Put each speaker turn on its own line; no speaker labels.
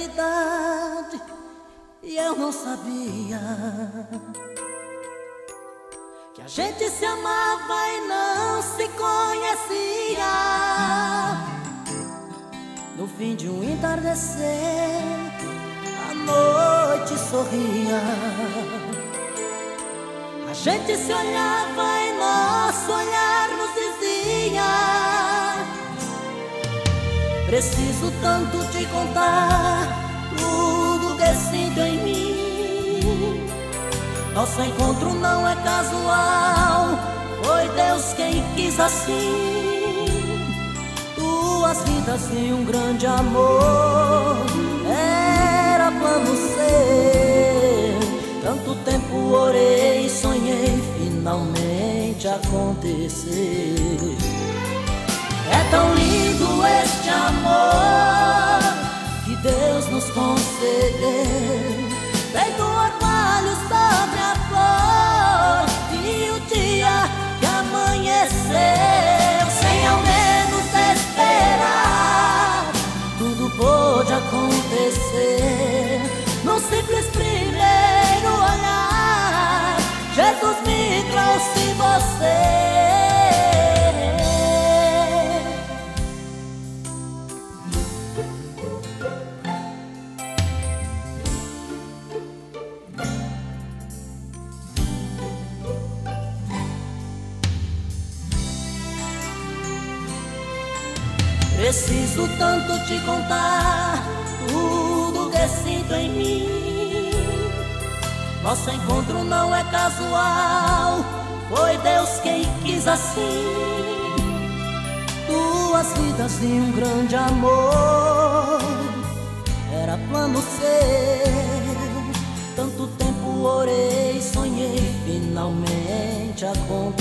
realidade e eu não sabia que a gente se amava e não se conhecia. No fim de um entardecer, a noite sorria. A gente se olhava e nosso olhar nos dizia: preciso tanto te contar tudo que sinto em mim. Nosso encontro não é casual, foi Deus quem quis assim. Duas vidas e um grande amor, era plano ser. Tanto tempo orei, sonhei, finalmente acontecer. É tão lindo este amor que Deus nos concedeu, feito orvalho sobre a flor. E o dia que amanheceu, sem ao menos esperar, tudo pôde acontecer. Num simples primeiro olhar, Jesus me trouxe você. Preciso tanto te contar tudo que sinto em mim. Nosso encontro não é casual, foi Deus quem quis assim. Duas vidas e um grande amor, era plano seu. Tanto tempo orei, sonhei, finalmente aconteceu.